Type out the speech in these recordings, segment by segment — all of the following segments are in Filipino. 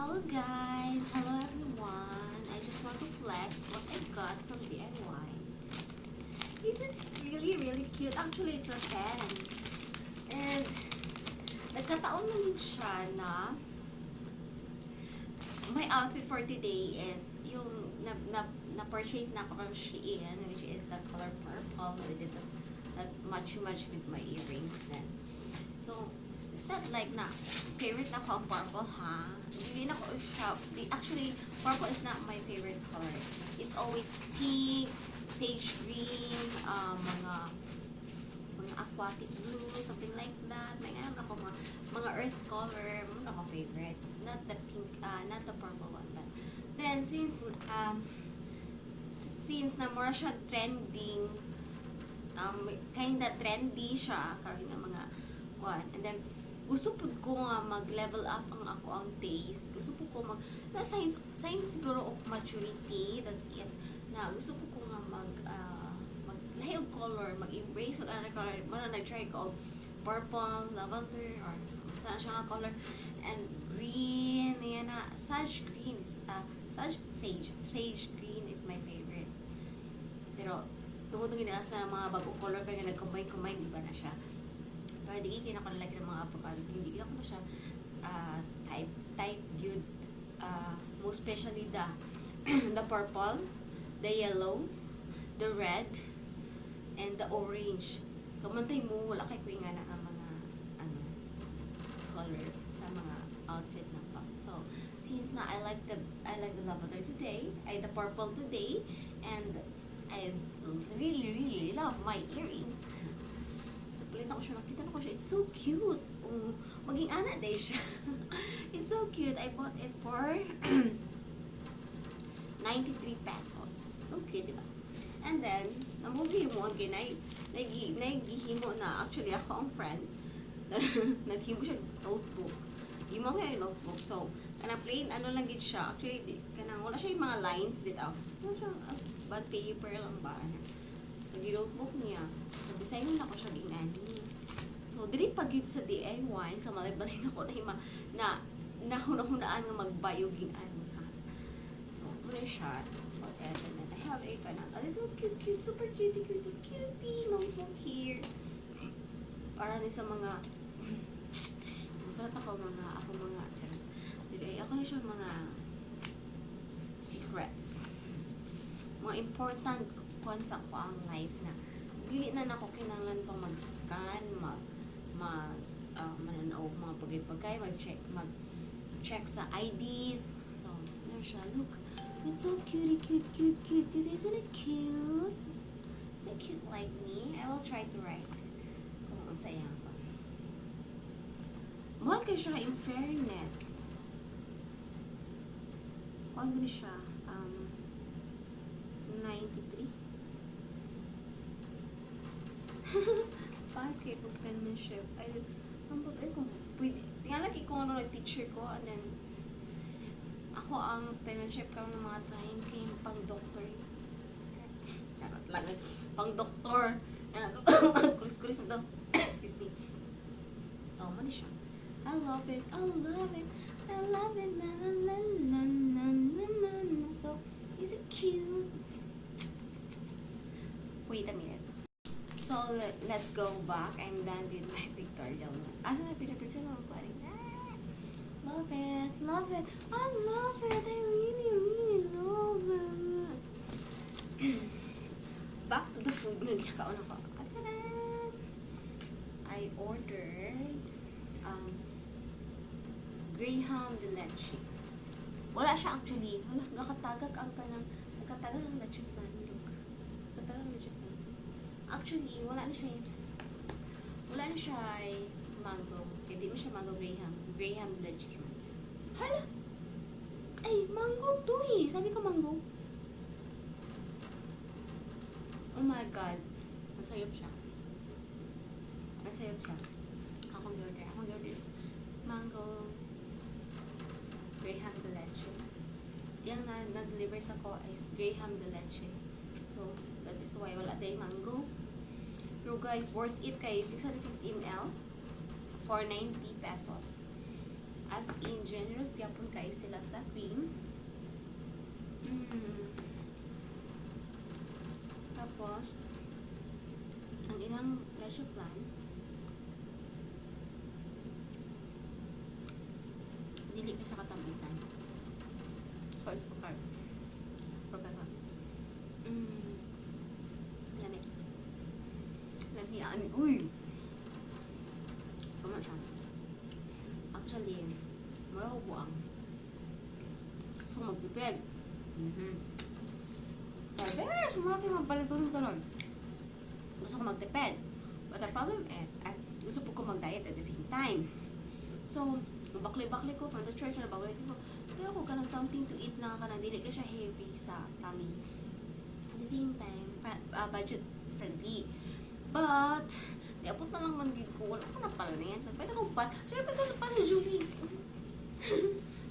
Hello guys, hello everyone. I just want to flex what I got from DIY. This is really cute. Actually, it's a pen. And nagkataon na din siya na my outfit for today is yung na-purchase na ako from Shein, which is the color purple. I did that match with my earrings then. So, it's not like na favorite na ko ang purple, ha? Hindi na ko siya. Actually, purple is not my favorite color. It's always pink, sage green, mga aquatic blue, something like that. May ano ako, mga earth color, mga ako favorite. Not the pink, not the purple one. But then, since na mura siya trending, kinda trendy siya, karon nga mga kuan. And then, gusto po ko nga mag-level up ang taste. Gusto po ko sign siguro of maturity, that's it. Na gusto po ko nga lahi og color, mag-embrace og other color. Muna nag-try ko og purple, lavender, or saan siya nga color. And green, yan na, sage green is, sage green is my favorite. Pero, tungkol nung ginasa ng mga bagong color, kaya nag-combine, di ba na siya? Pero di ko nalagyan ng mga avocado. Hindi ko na siya type good. Most especially the purple, the yellow, the red, and the orange. Kamantay mo, wala kay kuya nga na ang mga color sa mga outfit na pa. So, since na I like the lavender today, the purple today, and I really love my earrings. Nakita ko siya. It's so cute. Maging anak day siya. It's so cute. I bought it for 93 pesos. So cute, diba? And then, namughimo, naghihimo na. Actually, ako ang friend. Naghimo siya notebook. Himo ko yung notebook. So, plain, lang gid siya. Actually, wala siya yung mga lines dito. Wala siya, bad paper lang ba? Nag-notebook niya. So, design na ko siya ginani. So, dili pagid sa DIY, sa malay-balay na ko na nahunahunaan nga magbayo ginani, ha. So, muna siya. Whatever na. I have a little cute, super cutie notebook here. Para ni sa mga masarap ako mga ako na siya mga secrets. Mga important sa ko ang life na dili na nako kinahanglan pang mag-scan, mananaog mga pagay-pagay, mag-check sa IDs. So, there siya. Look, it's so cute. Isn't it cute? Is it cute like me? I will try to write kung ang saya pa. Mahal kayo siya in fairness. Kung ano siya? 93? Bakit kung penmanship? Ay kung pwede. Tingnan lang kung ano nag-teacher ko, and then ako ang penmanship ka ng mga time kay pang doctor. Charot lang. Pang doktor. Kulis na daw. Excuse me. So, mali siya. I love it. So, is it cute? Wait a minute. So, let's go back. I'm done with my pictorial. Asa na picture na ako? Love it. I love it. I really love it. Back to the food. Nagkakaon ako. I ordered Graham de leche. Wala siya actually. Nakatagag ang leche flan. Look. Nakatagag leche flan. Actually, wala na siya mango. Hindi mo siya mango Graham de leche. Hala! Ay, mango to eh. Sabi ko mango. Oh my God. Masayop siya. Akong order is mango Graham de leche. Yung na-deliver sa ko is Graham de leche. So, that is why wala tayong mango. Pero guys, worth it kay 650 ml for 90 pesos. As in, generous gyapon kay sila sa cream. Tapos, ang ilang lesho flan, dili ka siya katamisan. So, it's okay. Problema. Lami. Lami, ani. Uy! Sama siya. Actually, mara ko buang. So, magpipid. Kaya, sumara kayo magpalitunin ka nun. Gusto ko magtipid. But the problem is, gusto ko mag-diet at the same time. So, bakli-bakli ko from the church na bakli ko. Pero ako ka ng something to eat lang ka na dili ka siya heavy sa tummy. At the same time, budget friendly. But, diapot na lang manggid ko. Wala ko na pala na yan. Pwede ko pa. Siyempre ko sa pa sa Julie's.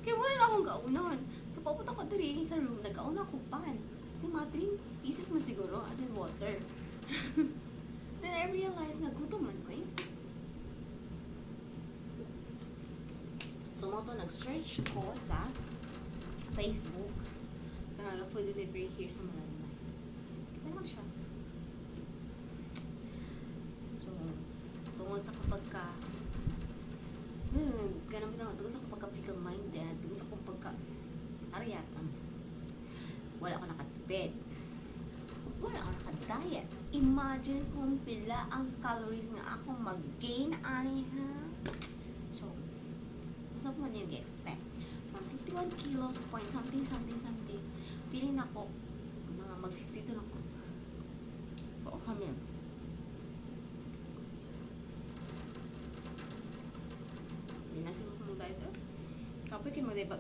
Kaya wala lang akong kaunan. So, papunta ko diri sa room. Nagkauna ko pan. Kasi mga 3 pieces na siguro. And then water. Then I realized na gutom man ko eh. So, mo to nag-search ko sa Facebook sa food delivery here sa Malalaman. Kita lang siya. So, tungod sa kapag ka ganun bitang tungod sa kapag ka fickle minded, tungod sa kapag ka ariyat, wala ko nakatipid. Wala ako naka-diet. Imagine kung pila ang calories nga ako mag-gain, ani ha? So, basta po man yung i-expect. From 51 kilos, point something, feeling ako, mga mag-52 na ako. Oo kami. Hindi na siguro kung mag-diet eh. Kapoy kayo mag-diet.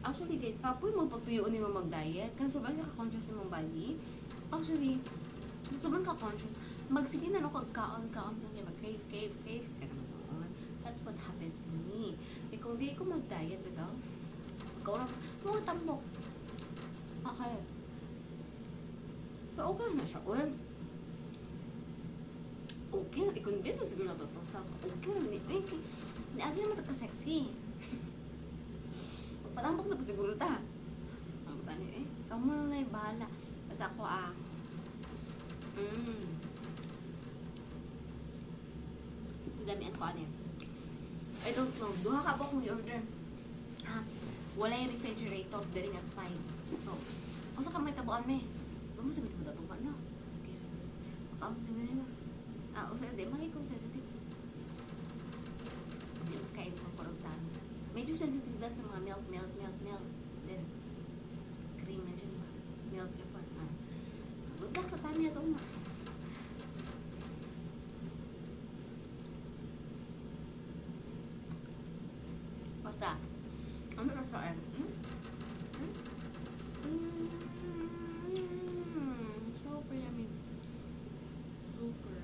Actually guys, kapoy magpagtuyuan niyo mag-diet. Kasi sobrang ka-conscious ng mong body. Actually, sobrang ka-conscious. Magsige na no kagkaon-kaon lang niya. Mag-crave. Kaya naman. That's what happened to me. Eh kung di ko mag-diet without, mga tambok. Okay. Pero okay na siya. Well, okay. I-convince na siguro na to sa okay na. Niagi naman ka-sexy. Patambok na pa siguro ta. Ang tani eh. Kamu na yung bahala. Basta ako damian ko ano eh. I don't know. Duha ka po kung i-order. Wala yung refrigerator dari nga sa side. So, kung sa kamay tabuan me. Huwag mo sabihin mo datong ka na. Okay, so, makaam sabihin mo. O sa hindi, makikong sensitive. Hindi mo kain ng korogtan. Medyo sensitive lang sa mga milk. Then, cream na dyan ba? Milk na pa. Budak sa tummy na ito mo. Basta, ano na siya eh? Super yummy. Super.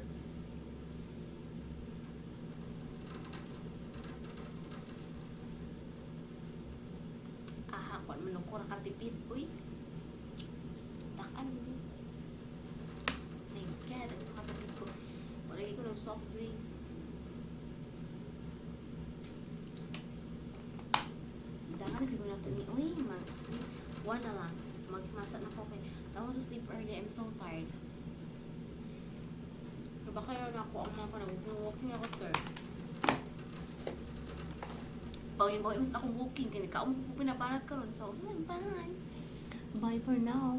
Kung ano ko nakatipid. Uy. Takan. My God, ano nakatipid ko? Walagay ko ng soft drinks. Dangan na siguro natin ni, one na lang. Magmasa na ko kay, I want to sleep early, I'm so tired. Diba kaya na ako ang mga nag-walking ako, sir? Bawin mas akong walking, kaya nakaumpo pinaparat ka ron. So, bye! Bye for now.